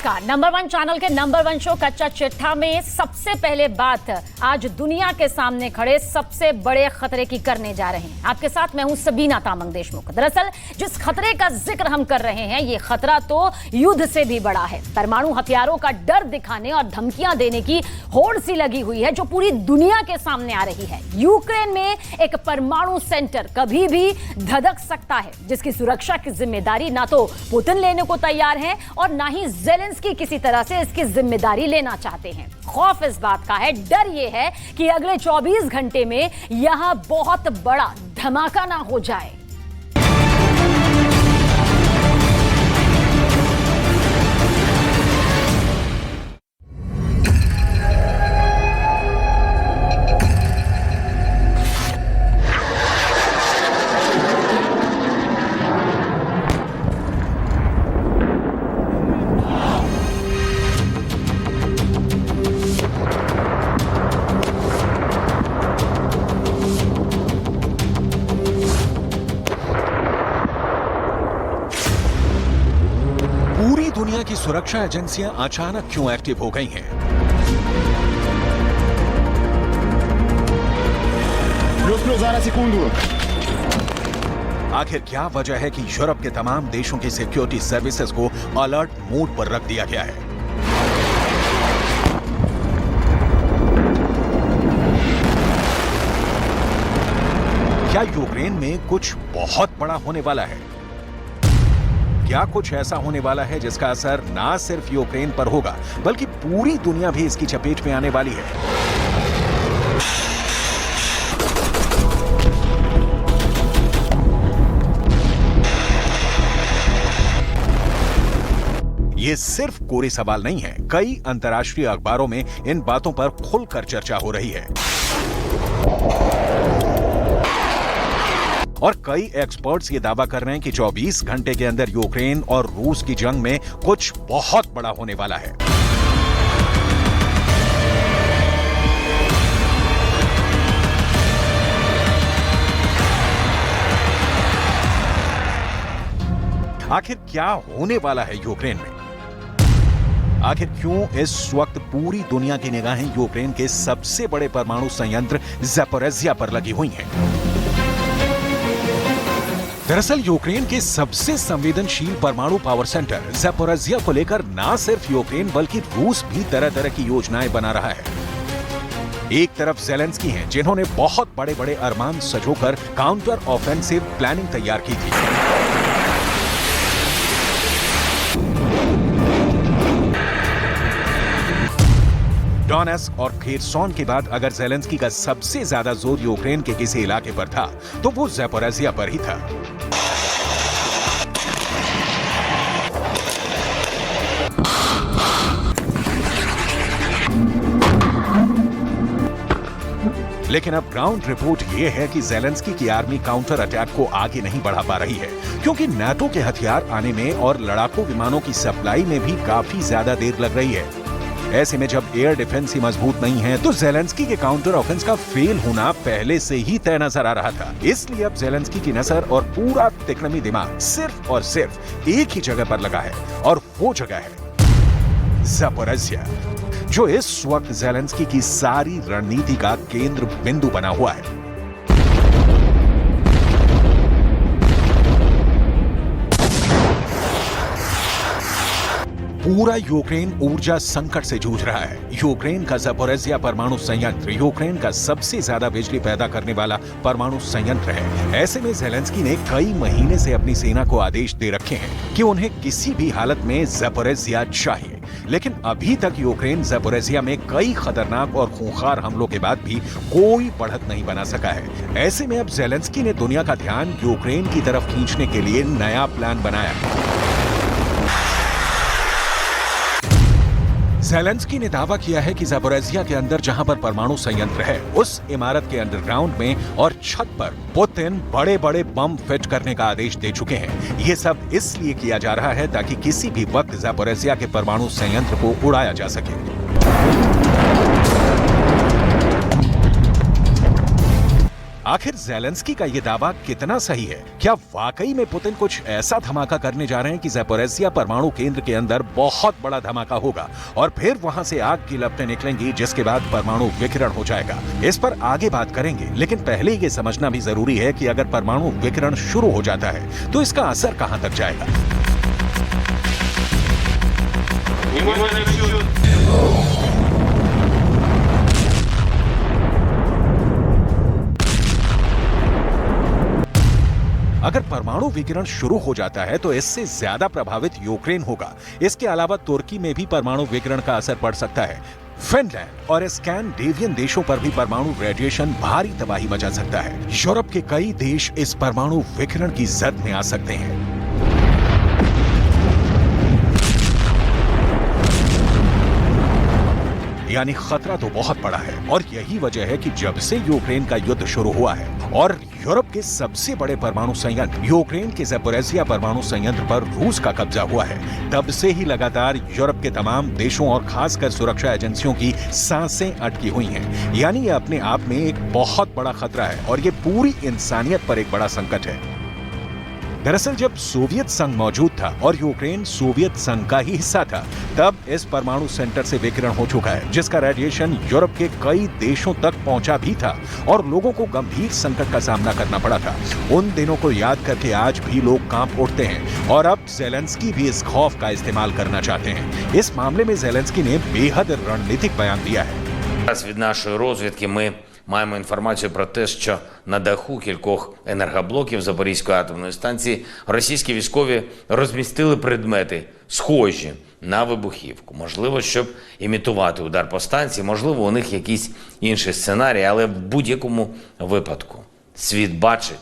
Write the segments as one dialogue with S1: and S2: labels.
S1: नमस्कार। Number one channel के number one show कच्चा चिट्ठा में सबसे पहले बात आज दुनिया के सामने खड़े सबसे बड़े खतरे की करने जा रहे हैं। आपके साथ मैं हूं सबीना तामंग देशमुख। दरअसल जिस खतरे का जिक्र हम कर रहे हैं ये खतरा तो युद्ध से भी बड़ा है। परमाणु हथियारों का डर दिखाने और धमकियां देने की होड़ सी लगी हुई है जो पूरी दुनिया के सामने आ रही है। यूक्रेन में एक परमाणु सेंटर कभी भी धधक सकता है जिसकी सुरक्षा की जिम्मेदारी ना तो पुतिन लेने को तैयार है और ना ही ज़ेलेंस्की किसी तरह से इसकी जिम्मेदारी लेना चाहते हैं। खौफ इस बात का है, डर यह है कि अगले 24 घंटे में यहां बहुत बड़ा धमाका ना हो जाए।
S2: दुनिया की सुरक्षा एजेंसियां अचानक क्यों एक्टिव हो गई हैं? आखिर क्या वजह है कि यूरोप के तमाम देशों की सिक्योरिटी सर्विसेज को अलर्ट मोड पर रख दिया गया है? क्या यूक्रेन में कुछ बहुत बड़ा होने वाला है? क्या कुछ ऐसा होने वाला है जिसका असर ना सिर्फ यूक्रेन पर होगा बल्कि पूरी दुनिया भी इसकी चपेट में आने वाली है? ये सिर्फ कोरे सवाल नहीं है। कई अंतर्राष्ट्रीय अखबारों में इन बातों पर खुलकर चर्चा हो रही है और कई एक्सपर्ट्स ये दावा कर रहे हैं कि 24 घंटे के अंदर यूक्रेन और रूस की जंग में कुछ बहुत बड़ा होने वाला है। आखिर क्या होने वाला है यूक्रेन में? आखिर क्यों इस वक्त पूरी दुनिया की निगाहें यूक्रेन के सबसे बड़े परमाणु संयंत्र ज़ैपोरिज़िया पर लगी हुई हैं? दरअसल यूक्रेन के सबसे संवेदनशील परमाणु पावर सेंटर ज़ैपोरिज़िया को लेकर ना सिर्फ यूक्रेन बल्कि रूस भी तरह तरह की योजनाएं बना रहा है। एक तरफ ज़ेलेंस्की हैं जिन्होंने बहुत बड़े बड़े अरमान सजोकर काउंटर ऑफेंसिव प्लानिंग तैयार की थी। डोनेट्स्क और खेरसॉन के बाद अगर ज़ेलेंस्की का सबसे ज्यादा जोर यूक्रेन के किसी इलाके पर था तो वो ज़ैपोरिज़िया पर ही था। लेकिन अब ग्राउंड रिपोर्ट यह है कि ज़ेलेंस्की की आर्मी काउंटर अटैक को आगे नहीं बढ़ा पा रही है क्योंकि नाटो के हथियार आने में और लड़ाकू विमानों की सप्लाई में भी काफी ज्यादा देर लग रही है। ऐसे में जब एयर डिफेंस ही मजबूत नहीं है तो ज़ेलेंस्की के काउंटर ऑफेंस का फेल होना पहले से ही तय नजर आ रहा था। इसलिए अब ज़ेलेंस्की की नजर और पूरा तिकड़मी दिमाग सिर्फ और सिर्फ एक ही जगह पर लगा है और वो जगह है ज़ैपोरिज़िया, जो इस वक्त ज़ेलेंस्की की सारी रणनीति का केंद्र बिंदु बना हुआ है। पूरा यूक्रेन ऊर्जा संकट से जूझ रहा है। यूक्रेन का ज़ैपोरिज़िया परमाणु संयंत्र यूक्रेन का सबसे ज्यादा बिजली पैदा करने वाला परमाणु संयंत्र है। ऐसे में ज़ेलेंस्की ने कई महीने से अपनी सेना को आदेश दे रखे हैं कि उन्हें किसी भी हालत में ज़ैपोरिज़िया चाहिए, लेकिन अभी तक यूक्रेन ज़ैपोरिज़िया में कई खतरनाक और खूंखार हमलों के बाद भी कोई बढ़त नहीं बना सका है। ऐसे में अब ज़ेलेंस्की ने दुनिया का ध्यान यूक्रेन की तरफ खींचने के लिए नया प्लान बनाया। ज़ेलेंस्की ने दावा किया है कि ज़ैपोरिज़िया के अंदर जहां पर परमाणु संयंत्र है उस इमारत के अंडरग्राउंड में और छत पर पुतिन बड़े बड़े बम फिट करने का आदेश दे चुके हैं। ये सब इसलिए किया जा रहा है ताकि किसी भी वक्त ज़ैपोरिज़िया के परमाणु संयंत्र को उड़ाया जा सके। आखिर ज़ेलेंस्की का ये दावा कितना सही है? क्या वाकई में पुतिन कुछ ऐसा धमाका करने जा रहे हैं कि ज़ैपोरिज़िया परमाणु केंद्र के अंदर बहुत बड़ा धमाका होगा और फिर वहां से आग की लपटें निकलेंगी, जिसके बाद परमाणु विकिरण हो जाएगा? इस पर आगे बात करेंगे, लेकिन पहले ये समझना भी जरूरी है कि अगर परमाणु विकिरण शुरू हो जाता है तो इसका असर कहां तक जाएगा। अगर परमाणु विकिरण शुरू हो जाता है तो इससे ज्यादा प्रभावित यूक्रेन होगा। इसके अलावा तुर्की में भी परमाणु विकिरण का असर पड़ सकता है। फिनलैंड और स्कैंडिनेवियन देशों पर भी परमाणु रेडिएशन भारी तबाही मचा सकता है। यूरोप के कई देश इस परमाणु विकिरण की जद में आ सकते हैं। यानी खतरा तो बहुत बड़ा है और यही वजह है कि जब से यूक्रेन का युद्ध शुरू हुआ है और यूरोप के सबसे बड़े परमाणु संयंत्र यूक्रेन के ज़ैपोरिज़िया परमाणु संयंत्र पर रूस का कब्जा हुआ है, तब से ही लगातार यूरोप के तमाम देशों और खासकर सुरक्षा एजेंसियों की सांसें अटकी हुई हैं। यानी ये अपने आप में एक बहुत बड़ा खतरा है और ये पूरी इंसानियत पर एक बड़ा संकट है। दरअसल जब सोवियत संघ मौजूद था और यूक्रेन सोवियत संघ का ही हिस्सा था, तब इस परमाणु सेंटर से विकिरण हो चुका है, जिसका रेडिएशन यूरोप के कई देशों तक पहुंचा भी था और लोगों को गंभीर संकट का सामना करना पड़ा था। उन दिनों को याद करके आज भी लोग कांप उठते हैं और अब ज़ेलेंस्की भी इस खौफ का इस्तेमाल करना चाहते हैं। इस मामले में ज़ेलेंस्की ने बेहद रणनीतिक बयान दिया है।
S3: Від нашої розвідки ми маємо інформацію про те, що на даху кількох енергоблоків Запорізької атомної станції російські військові розмістили предмети, схожі на вибухівку. Можливо, щоб імітувати удар по станції, можливо, у них якісь інші сценарії, але в будь-якому випадку світ бачить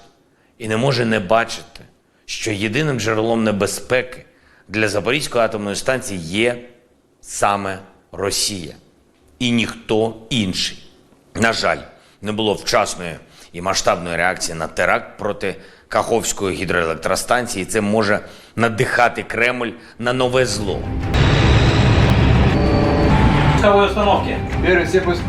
S3: і не може не бачити, що єдиним джерелом небезпеки для Запорізької атомної станції є саме Росія. І ніхто інший. На жаль, не було вчасної і масштабної реакції на теракт проти Каховської гідроелектростанції. Це може надихати Кремль на нове зло.
S4: Пусковой установки.
S5: Первый, все пусть.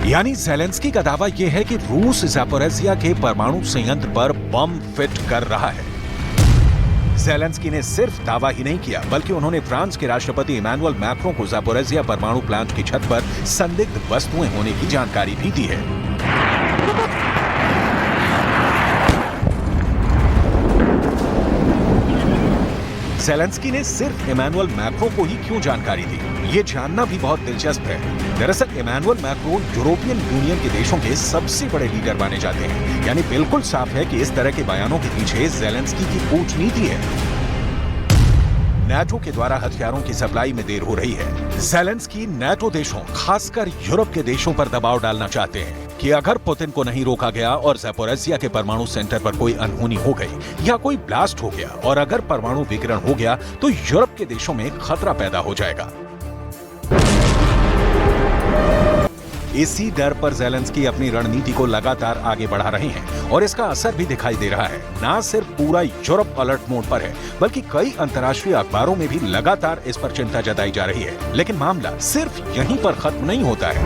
S2: यानी ज़ेलेंस्की का दावा यह है कि रूस ज़ैपोरिज़िया के परमाणु संयंत्र पर बम फिट कर रहा है। ज़ेलेंस्की ने सिर्फ दावा ही नहीं किया, बल्कि उन्होंने फ्रांस के राष्ट्रपति इमैनुअल मैक्रों को ज़ैपोरिज़िया परमाणु प्लांट की छत पर संदिग्ध वस्तुएं होने की जानकारी भी दी है। ज़ेलेंस्की ने सिर्फ इमैनुअल मैक्रों को ही क्यों जानकारी दी, ये जानना भी बहुत दिलचस्प है। दरअसल इमैनुअल मैक्रों यूरोपियन यूनियन के देशों के सबसे बड़े लीडर माने जाते हैं। यानी बिल्कुल साफ है कि इस तरह के बयानों के पीछे ज़ेलेंस्की की कूटनीति है। नाटो के द्वारा हथियारों की सप्लाई में देर हो रही है। ज़ेलेंस्की नाटो देशों, खासकर यूरोप के देशों पर दबाव डालना चाहते हैं कि अगर पुतिन को नहीं रोका गया और ज़ैपोरिज़िया के परमाणु सेंटर पर कोई अनहोनी हो गई या कोई ब्लास्ट हो गया और अगर परमाणु विकिरण हो गया तो यूरोप के देशों में खतरा पैदा हो जाएगा। इसी डर पर ज़ेलेंस्की अपनी रणनीति को लगातार आगे बढ़ा रहे हैं और इसका असर भी दिखाई दे रहा है। न सिर्फ पूरा यूरोप अलर्ट मोड पर है, बल्कि कई अंतर्राष्ट्रीय अखबारों में भी लगातार इस पर चिंता जताई जा रही है। लेकिन मामला सिर्फ यहीं पर खत्म नहीं होता है।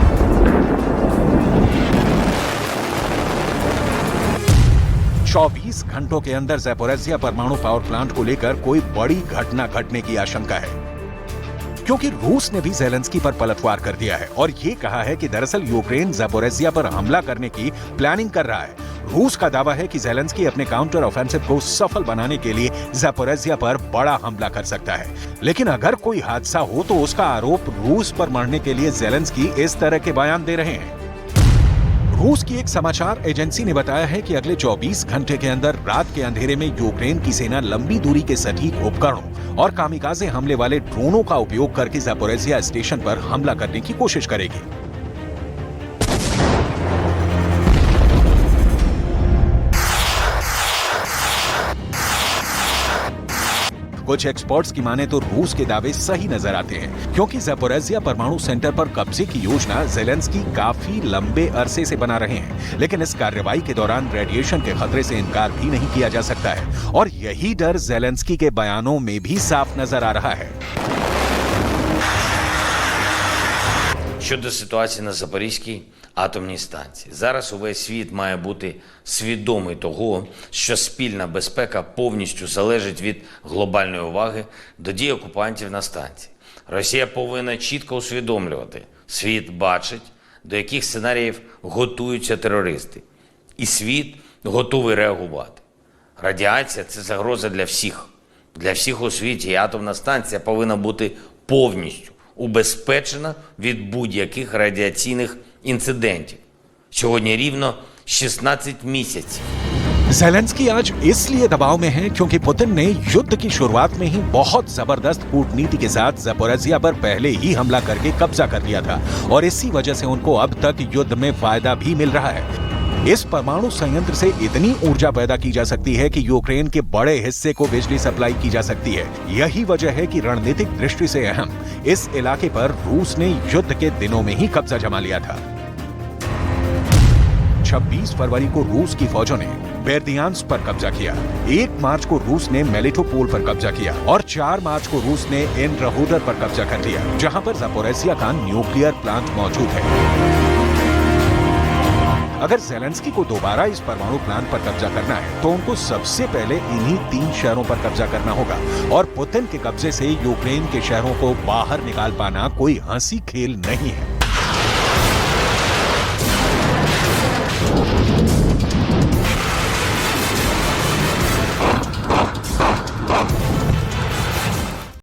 S2: 24 घंटों के अंदर ज़ैपोरिज़िया परमाणु पावर प्लांट को लेकर कोई बड़ी घटना घटने की आशंका है, क्योंकि रूस ने भी ज़ेलेंस्की पर पलटवार कर दिया है और ये कहा है कि दरअसल यूक्रेन ज़ैपोरिज़िया पर हमला करने की प्लानिंग कर रहा है। रूस का दावा है कि ज़ेलेंस्की अपने काउंटर ऑफेंसिव को सफल बनाने के लिए ज़ैपोरिज़िया पर बड़ा हमला कर सकता है। लेकिन अगर कोई हादसा हो तो उसका आरोप रूस पर मढ़ने के लिए ज़ेलेंस्की इस तरह के बयान दे रहे हैं। रूस की एक समाचार एजेंसी ने बताया है कि अगले 24 घंटे के अंदर रात के अंधेरे में यूक्रेन की सेना लंबी दूरी के सटीक उपकरणों और कामिकाज़े हमले वाले ड्रोनों का उपयोग करके ज़ैपोरिज़िया स्टेशन पर हमला करने की कोशिश करेगी। कुछ एक्सपर्ट्स की माने तो रूस के दावे सही नजर आते हैं, क्योंकि ज़ैपोरिज़िया परमाणु सेंटर पर कब्जे की योजना ज़ेलेंस्की काफी लंबे अरसे से बना रहे हैं। लेकिन इस कार्रवाई के दौरान रेडिएशन के खतरे से इनकार भी नहीं किया जा सकता है और यही डर ज़ेलेंस्की के बयानों में भी साफ नजर आ रहा है।
S3: щодо ситуації на Запорізькій атомній станції. Зараз увесь світ має бути свідомий того, що спільна безпека повністю залежить від глобальної уваги до дій окупантів на станції. Росія повинна чітко усвідомлювати, світ бачить, до яких сценаріїв готуються терористи. І світ готовий реагувати. Радіація – це загроза для всіх. Для всіх у світі, і атомна станція повинна бути повністю убезпечена від будь-яких радіаційних інцидентів. Сьогодні рівно 16 місяців.
S2: ज़ेलेंस्की आज इसलिए दबाव में है क्योंकि पुतिन ने युद्ध की शुरुआत में ही बहुत जबरदस्त कूटनीति के साथ ज़पोरिज़िया पर पहले ही हमला करके कब्जा कर लिया था और इसी वजह से उनको अब तक युद्ध में फायदा भी मिल रहा है। इस परमाणु संयंत्र से इतनी ऊर्जा पैदा की जा सकती है कि यूक्रेन के बड़े हिस्से को बिजली सप्लाई की जा सकती है। यही वजह है कि रणनीतिक दृष्टि से अहम इस इलाके पर रूस ने युद्ध के दिनों में ही कब्जा जमा लिया था। 26 फरवरी को रूस की फौजों ने बेर्दियांस्क पर कब्जा किया। 1 मार्च को रूस ने मेलिटोपोल पर कब्जा किया और 4 मार्च को रूस ने एनरहोदर पर कब्जा कर लिया, जहां पर ज़पोरिज़िया का न्यूक्लियर प्लांट मौजूद है। अगर ज़ेलेंस्की को दोबारा इस परमाणु प्लांट पर कब्जा करना है तो उनको सबसे पहले इन्हीं 3 शहरों पर कब्जा करना होगा और पुतिन के कब्जे से यूक्रेन के शहरों को बाहर निकाल पाना कोई हंसी खेल नहीं है।